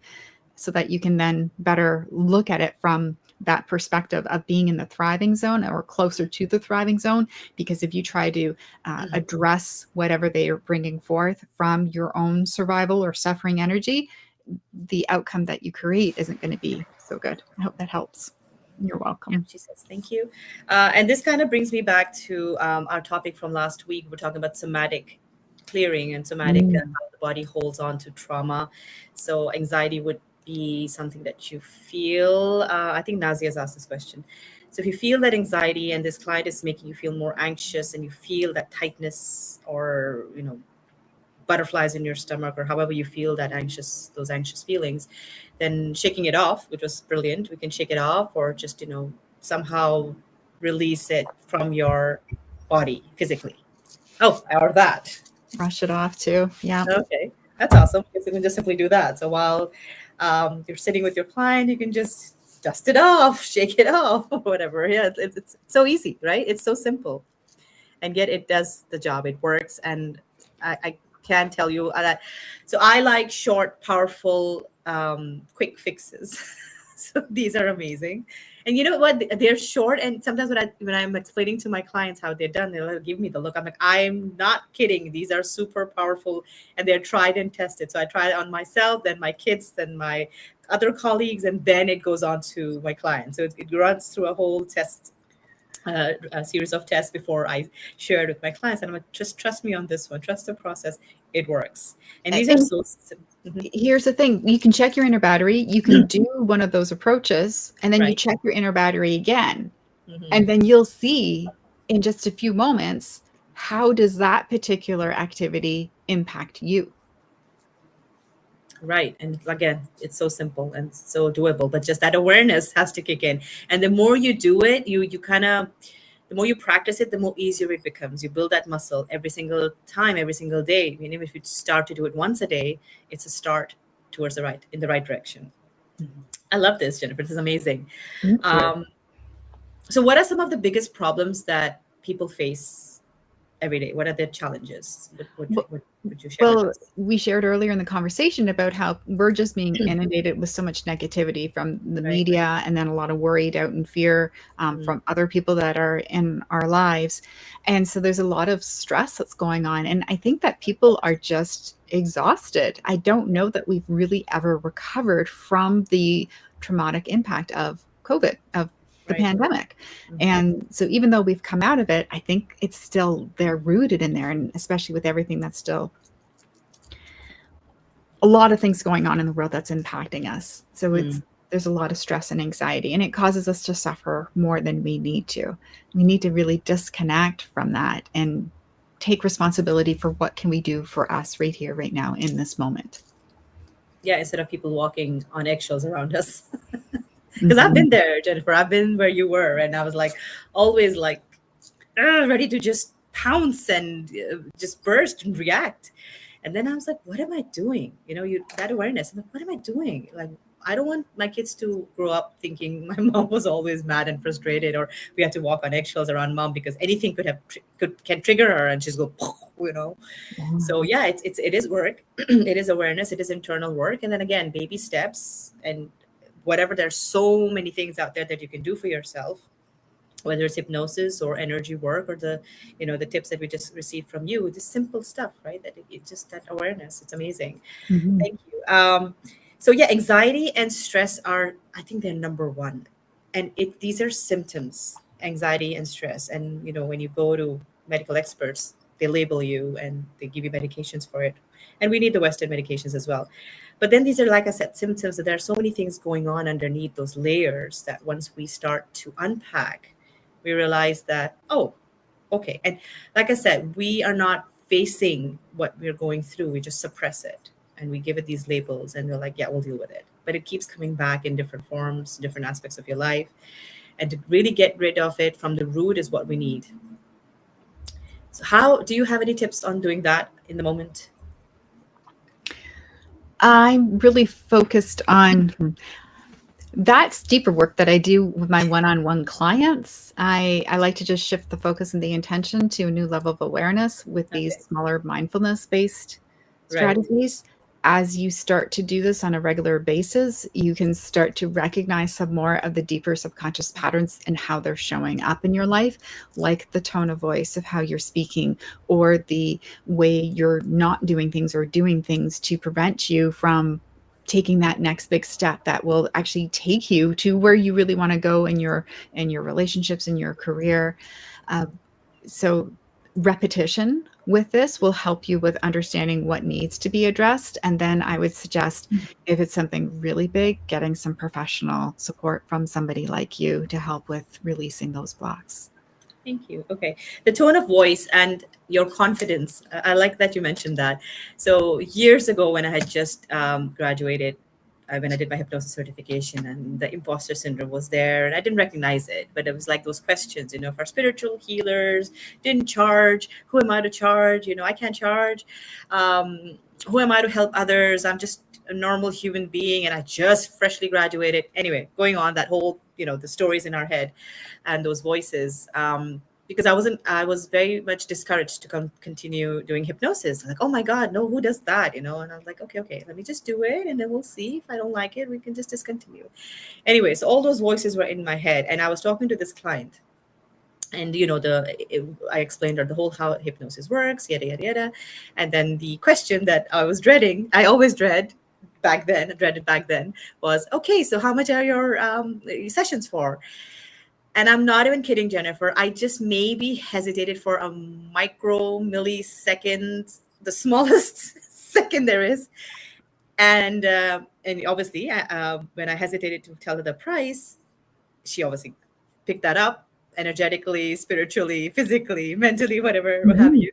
Speaker 2: so that you can then better look at it from that perspective of being in the thriving zone or closer to the thriving zone. Because if you try to address whatever they are bringing forth from your own survival or suffering energy, the outcome that you create isn't going to be so good. I hope that helps. You're welcome.
Speaker 1: Yeah, she says, thank you. And this kind of brings me back to our topic from last week. We're talking about somatic clearing and somatic, how the body holds on to trauma. So anxiety would be something that you feel. I think Nazia's asked this question. So if you feel that anxiety and this client is making you feel more anxious, and you feel that tightness or, butterflies in your stomach, or however you feel those anxious feelings, then shaking it off, which was brilliant. We can shake it off, or just, somehow release it from your body physically. Oh, or that.
Speaker 2: Brush it off too. Yeah.
Speaker 1: Okay. That's awesome, because you can just simply do that. So while you're sitting with your client, you can just dust it off, shake it off, or whatever. Yeah, it's so easy, right? It's so simple. And yet it does the job. It works. And I can tell you that. So I like short, powerful, quick fixes. So these are amazing. And you know what? They're short. And sometimes when I'm explaining to my clients how they're done, they'll give me the look. I'm like, I'm not kidding. These are super powerful, and they're tried and tested. So I try it on myself, then my kids, then my other colleagues, and then it goes on to my clients. So it runs through a whole test a series of tests before I shared with my clients, and I'm like, just trust me on this one, trust the process, it works. And these are
Speaker 2: And
Speaker 1: so
Speaker 2: here's the thing, you can check your inner battery, you can do one of those approaches, and then you
Speaker 1: right.
Speaker 2: check your inner battery again.
Speaker 1: Mhm.
Speaker 2: And then you'll see in just a few moments, how does that particular activity impact you?
Speaker 1: Right. And again, it's so simple and so doable, but just that awareness has to kick in. And the more you do it, you kind of, the more you practice it, the more easier it becomes. You build that muscle every single time, every single day. Even if you start to do it once a day, it's a start towards in the right direction. I love this, Jennifer. This is amazing.
Speaker 2: Thank you.
Speaker 1: Um, so what are some of the biggest problems that people face every day? What are their challenges? What would you share with
Speaker 2: Well,
Speaker 1: us?
Speaker 2: we shared earlier in the conversation about how we're just being inundated with so much negativity from the
Speaker 1: Right.
Speaker 2: media, and then a lot of worry, doubt, and fear
Speaker 1: Mm.
Speaker 2: from other people that are in our lives. And so there's a lot of stress that's going on. And I think that people are just exhausted. I don't know that we've really ever recovered from the traumatic impact of COVID, of the
Speaker 1: Right.
Speaker 2: pandemic.
Speaker 1: Mhm.
Speaker 2: And so even though we've come out of it, I think it's still they're rooted in there. And especially with everything that's still a lot of things going on in the world that's impacting us. So
Speaker 1: Mm.
Speaker 2: there's a lot of stress and anxiety, and it causes us to suffer more than we need to. We need to really disconnect from that and take responsibility for what can we do for us right here, right now, in this moment.
Speaker 1: Yeah, instead of people walking on eggshells around us. Because I've
Speaker 2: Mhm.
Speaker 1: been there, Jennifer. I've been where you were, and I was like, always like, ready to just pounce and just burst and react. And then I was like, what am I doing? That awareness. I'm like, what am I doing? Like, I don't want my kids to grow up thinking my mom was always mad and frustrated, or we had to walk on eggshells around mom because anything can trigger her and she's go, you know.
Speaker 2: Yeah.
Speaker 1: So yeah, it is work. It is awareness, it is internal work, and then again, baby steps and whatever. There's so many things out there that you can do for yourself, whether it's hypnosis or energy work or the tips that we just received from you. This simple stuff, right? That it's just that awareness. It's amazing.
Speaker 2: Mhm.
Speaker 1: Thank you. So yeah, anxiety and stress are, I think, they're number one, and these are symptoms, anxiety and stress. And when you go to medical experts, they label you and they give you medications for it, and we need the Western medications as well. But then these are, like I said, symptoms. That there are so many things going on underneath those layers that once we start to unpack, we realize that, oh, okay. And like I said, we are not facing what we're going through. We just suppress it and we give it these labels, and we're like, yeah, we'll deal with it. But it keeps coming back in different forms, different aspects of your life. And to really get rid of it from the root is what we need. So, how do you have any tips on doing that in the moment?
Speaker 2: I'm really focused on that's deeper work that I do with my one-on-one clients. I like to just shift the focus and the intention to a new level of awareness with these
Speaker 1: Okay.
Speaker 2: smaller mindfulness-based
Speaker 1: Right.
Speaker 2: strategies. As you start to do this on a regular basis, you can start to recognize some more of the deeper subconscious patterns and how they're showing up in your life, like the tone of voice of how you're speaking, or the way you're not doing things or doing things to prevent you from taking that next big step that will actually take you to where you really want to go in your relationships, in your career. Uh, so repetition with this will help you with understanding what needs to be addressed. And then I would suggest, if it's something really big, getting some professional support from somebody like you to help with releasing those blocks.
Speaker 1: Thank you. Okay. The tone of voice and your confidence. I like that you mentioned that. So, years ago, when I had just graduated, when I did my hypnosis certification, and the imposter syndrome was there, and I didn't recognize it, but it was like those questions, for spiritual healers, didn't charge. Who am I to charge? I can't charge. Who am I to help others? I'm just a normal human being, and I just freshly graduated. Anyway, going on that whole, the stories in our head and those voices. Because I was very much discouraged to continue doing hypnosis. Like, oh my God, no, who does that? And I was like, okay, let me just do it, and then we'll see. If I don't like it, we can just discontinue. Anyway, so all those voices were in my head, and I was talking to this client, and I explained her the whole how hypnosis works, yada yada yada, and then the question that I always dreaded back then, was, okay, so how much are your sessions for? And I'm not even kidding, Jennifer. I just maybe hesitated for a micro millisecond, the smallest second there is. And obviously, when I hesitated to tell her the price, she obviously picked that up energetically, spiritually, physically, mentally, whatever, what have
Speaker 2: Mhm.
Speaker 1: you.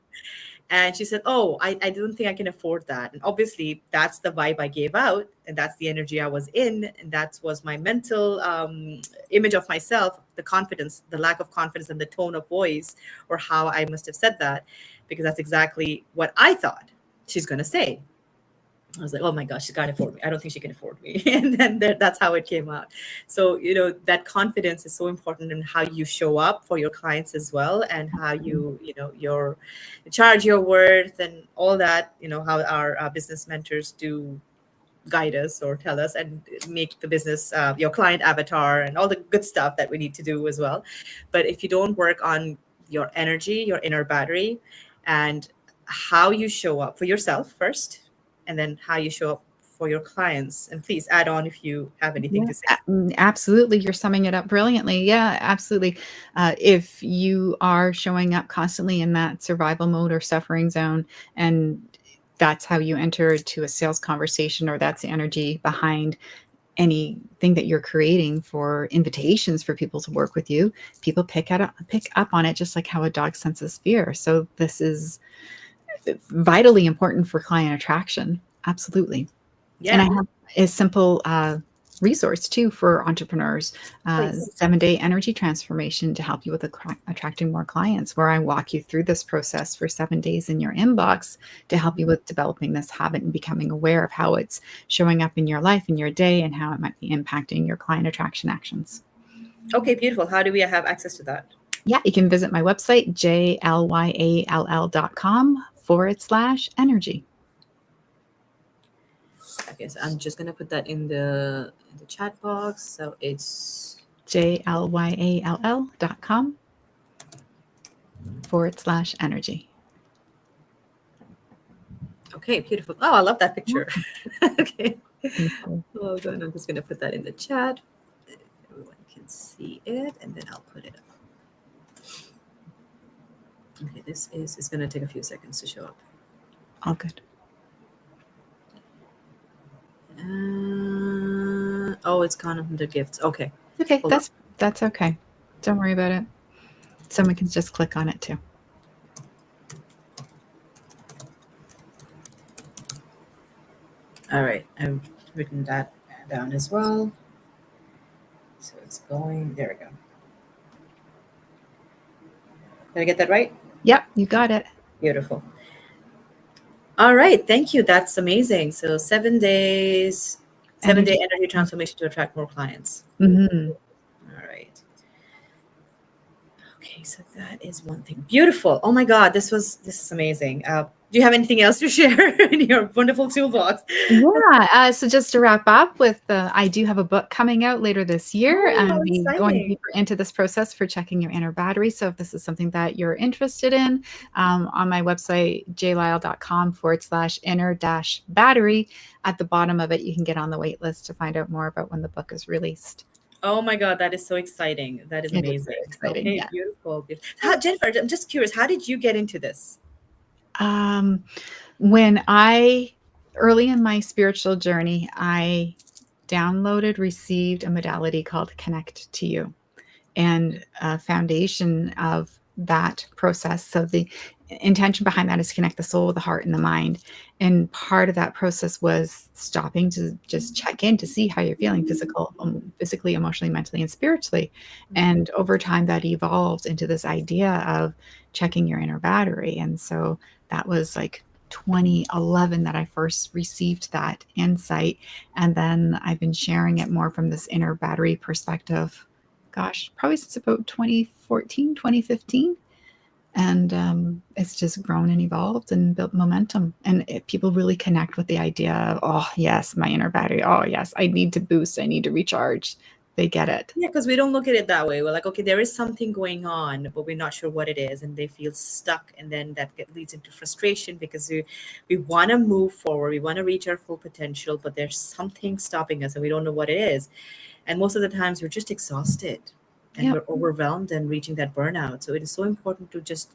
Speaker 1: And she said, "Oh, I don't think I can afford that." And obviously, that's the vibe I gave out, and that's the energy I was in, and that was my mental image of myself, the confidence, the lack of confidence, and the tone of voice, or how I must have said that, because that's exactly what I thought she's going to say. I was like, oh my gosh, she can't afford me. I don't think she can afford me. And then that's how it came out. So, that confidence is so important in how you show up for your clients as well, and how you charge your worth and all that, how our business mentors do guide us or tell us and make the business, your client avatar and all the good stuff that we need to do as well. But if you don't work on your energy, your inner battery, and how you show up for yourself first, and then how you show up for your clients. And please add on if you have anything
Speaker 2: Yeah,
Speaker 1: to say.
Speaker 2: absolutely. You're summing it up brilliantly. Yeah, absolutely. If you are showing up constantly in that survival mode or suffering zone, and that's how you enter to a sales conversation, or that's the energy behind anything that you're creating for invitations for people to work with you, people pick up on it, just like how a dog senses fear. So this is vitally important for client attraction. Absolutely. And I
Speaker 1: Yeah,
Speaker 2: have a simple resource too for entrepreneurs,
Speaker 1: please.
Speaker 2: 7-day energy transformation to help you with attracting more clients, where I walk you through this process for 7 days in your inbox to help you with developing this habit and becoming aware of how it's showing up in your life, in your day, and how it might be impacting your client attraction actions.
Speaker 1: Okay, beautiful. How do we have access to that?
Speaker 2: Yeah, you can visit my website, jlyall.com/energy.
Speaker 1: Okay, so I'm just gonna put that in the chat box. So it's
Speaker 2: jlyall.com/energy.
Speaker 1: okay, beautiful. Oh, I love that picture. Okay.
Speaker 2: Wonderful.
Speaker 1: Oh, good. I'm just gonna put that in the chat. Everyone can see it, and then I'll put it up. Okay, this is it's gonna take a few seconds to show up.
Speaker 2: All good.
Speaker 1: Oh, it's gone under gifts. Okay,
Speaker 2: Okay,
Speaker 1: hold on.
Speaker 2: that's okay. Don't worry about it. Someone can just click on it too.
Speaker 1: All right, I've written that down as well. So it's going. There we go. Did I get that right?
Speaker 2: Yep, you got it.
Speaker 1: Beautiful. All right, thank you. That's amazing. So 7 days, 7 day
Speaker 2: Energy.
Speaker 1: energy transformation to attract more clients.
Speaker 2: Mm-hmm.
Speaker 1: All right. Okay, so that is one thing. Beautiful. Oh my God, this is amazing. Do you have anything else to share in your wonderful toolbox?
Speaker 2: Yeah. So just to wrap up with, I do have a book coming out later this year,
Speaker 1: Oh, how
Speaker 2: and we going
Speaker 1: exciting!
Speaker 2: deeper into this process for checking your inner battery. So if this is something that you're interested in, on my website, jlyle.com/inner-battery, at the bottom of it, you can get on the wait list to find out more about when the book is released.
Speaker 1: Oh my God, that is so exciting. That is
Speaker 2: It is very
Speaker 1: amazing.
Speaker 2: exciting.
Speaker 1: Okay,
Speaker 2: Yeah.
Speaker 1: beautiful. Jennifer, I'm just curious. How did you get into this?
Speaker 2: Um, when I early in my spiritual journey, I downloaded, received a modality called Connect to You, and a foundation of that process. So the intention behind that is to connect the soul, the heart, and the mind. And part of that process was stopping to just check in to see how you're feeling physically, emotionally, mentally, and spiritually. And over time, that evolved into this idea of checking your inner battery. And so that was like 2011 that I first received that insight. And then I've been sharing it more from this inner battery perspective, gosh, probably since about 2014, 2015. And it's just grown and evolved and built momentum. And people really connect with the idea of, oh, yes, my inner battery. Oh, yes, I need to boost. I need to recharge. They get it.
Speaker 1: Yeah, because we don't look at it that way. We're like, okay, there is something going on, but we're not sure what it is, and they feel stuck, and then leads into frustration because we want to move forward, we want to reach our full potential, but there's something stopping us, and we don't know what it is. And most of the times, we're just exhausted. and
Speaker 2: Yep.
Speaker 1: we're overwhelmed and reaching that burnout. So it is so important to just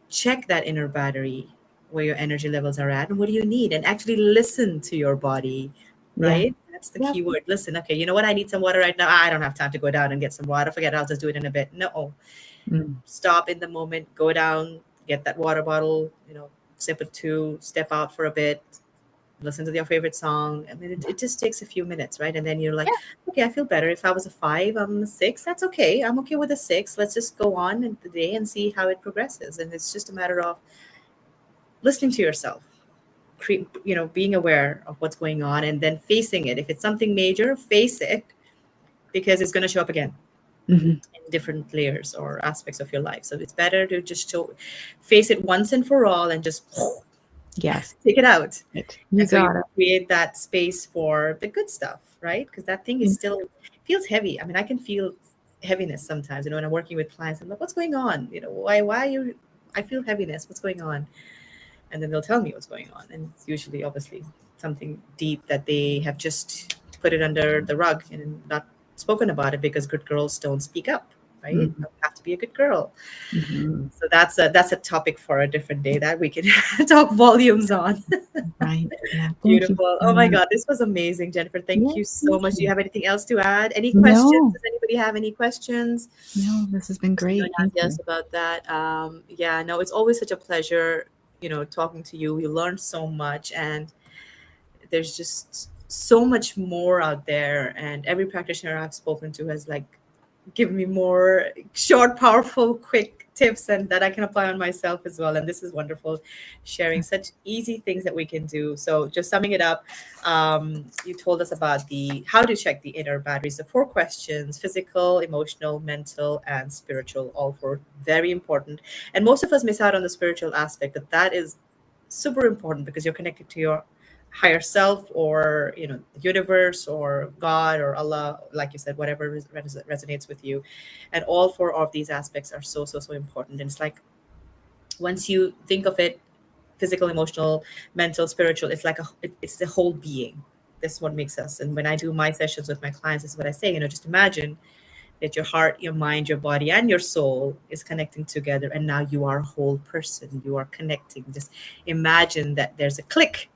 Speaker 1: check that inner battery, where your energy levels are at and what do you need, and actually listen to your body,
Speaker 2: Yeah.
Speaker 1: right? That's the
Speaker 2: Yep.
Speaker 1: key word. Listen. Okay, you know what? I need some water right now. I don't have time to go down and get some water. Forget it. I'll just do it in a bit. No,
Speaker 2: Mm.
Speaker 1: stop in the moment, go down, get that water bottle, sip or two, step out for a bit, listen to your favorite song. I mean, it just takes a few minutes, right? And then you're like,
Speaker 2: Yeah.
Speaker 1: okay, I feel better. If I was a 5, I'm a 6. That's okay. I'm okay with a 6. Let's just go on in the day and see how it progresses. And it's just a matter of listening to yourself, being aware of what's going on, and then facing it. If it's something major, face it, because it's going to show up again
Speaker 2: Mhm.
Speaker 1: in different layers or aspects of your life. So it's better to just face it once and for all, and just
Speaker 2: Yes.
Speaker 1: take it out.
Speaker 2: You
Speaker 1: And so you
Speaker 2: got it.
Speaker 1: create that space for the good stuff, right? Because that thing is
Speaker 2: Mm.
Speaker 1: still feels heavy. I mean, I can feel heaviness sometimes, when I'm working with clients. I'm like, what's going on? Why you, I feel heaviness. What's going on? And then they'll tell me what's going on. And it's usually obviously something deep that they have just put it under the rug and not spoken about it, because good girls don't speak up, right? You
Speaker 2: Mhm.
Speaker 1: have to be a good girl.
Speaker 2: Mhm.
Speaker 1: So that's a topic for a different day that we can talk volumes on.
Speaker 2: Right. Yeah. Thank you
Speaker 1: Beautiful.
Speaker 2: so
Speaker 1: Oh my
Speaker 2: much.
Speaker 1: God, this was amazing, Jennifer. Thank
Speaker 2: Yeah.
Speaker 1: you so
Speaker 2: Thank
Speaker 1: much. Do you
Speaker 2: you.
Speaker 1: have anything else to add? Any questions?
Speaker 2: No.
Speaker 1: Does anybody have any questions?
Speaker 2: No. This has been
Speaker 1: No,
Speaker 2: great. Thank
Speaker 1: yes,
Speaker 2: you.
Speaker 1: about that. Yeah, no, it's always such a pleasure, talking to you. You learn so much, and there's just so much more out there. And every practitioner I've spoken to has like give me more short, powerful, quick tips, and that I can apply on myself as well. And this is wonderful, sharing such easy things that we can do. So just summing it up, you told us about the how to check the inner batteries, the 4 questions: physical, emotional, mental, and spiritual. All 4 very important. And most of us miss out on the spiritual aspect, but that is super important, because you're connected to your higher self, or the universe, or God, or Allah, like you said, whatever resonates with you. And all 4 of these aspects are so so so important. And it's like, once you think of it, physical, emotional, mental, spiritual, it's like it's the whole being. This is what makes us. And when I do my sessions with my clients, this is what I say, just imagine that your heart, your mind, your body, and your soul is connecting together, and now you are a whole person. You are connecting. Just imagine that there's a click,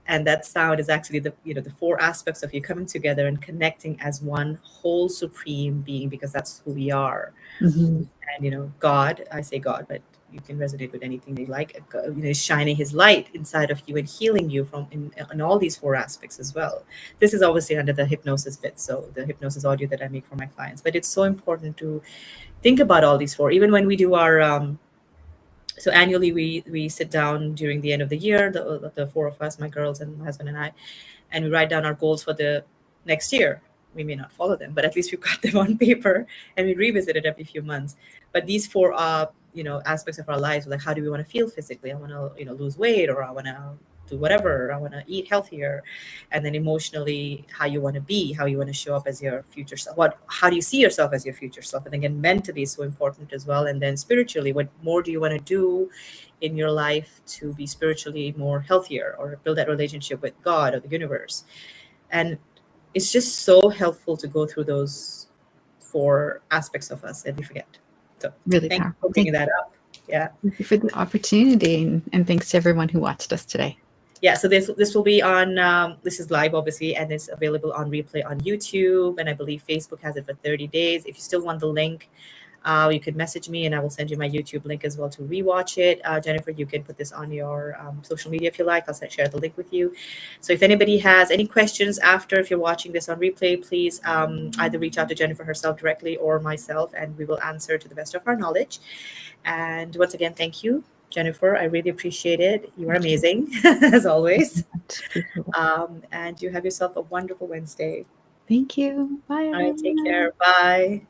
Speaker 1: and that sound is actually the 4 aspects of you coming together and connecting as one whole supreme being, because that's who we are.
Speaker 2: Mhm.
Speaker 1: And God, I say God, but you can resonate with anything they like. Shining his light inside of you and healing you from in all these 4 aspects as well. This is obviously under the hypnosis bit, so the hypnosis audio that I make for my clients. But it's so important to think about all these 4, even when we do our so annually we sit down during the end of the year, the 4 of us, my girls and my husband and I, and we write down our goals for the next year. We may not follow them, but at least we've got them on paper, and we revisit it every few months. But these 4 are aspects of our lives, like how do we want to feel physically? I want to lose weight, or I want to do whatever, I want to eat healthier. And then emotionally, how you want to be, how you want to show up as your future self, how do you see yourself as your future self. And again, mentally is so important as well. And then spiritually, what more do you want to do in your life to be spiritually more healthier, or build that relationship with God or the universe. And it's just so helpful to go through those 4 aspects of us that we forget. So
Speaker 2: Really
Speaker 1: thank you
Speaker 2: powerful.
Speaker 1: for bringing that up. Yeah.
Speaker 2: Thank you for the opportunity, and thanks to everyone who watched us today.
Speaker 1: Yeah, so this will be on this is live obviously, and it's available on replay on YouTube, and I believe Facebook has it for 30 days. If you still want the link, you could message me, and I will send you my YouTube link as well to rewatch it. Jennifer, you can put this on your social media if you like. I'll share the link with you. So if anybody has any questions after, if you're watching this on replay, please either reach out to Jennifer herself directly or myself, and we will answer to the best of our knowledge. And once again, thank you, Jennifer. I really appreciate it. You are amazing, as always.
Speaker 2: Appreciate it.
Speaker 1: And you have yourself a wonderful Wednesday.
Speaker 2: Thank you. Bye,
Speaker 1: All right, take
Speaker 2: everyone.
Speaker 1: care. Bye.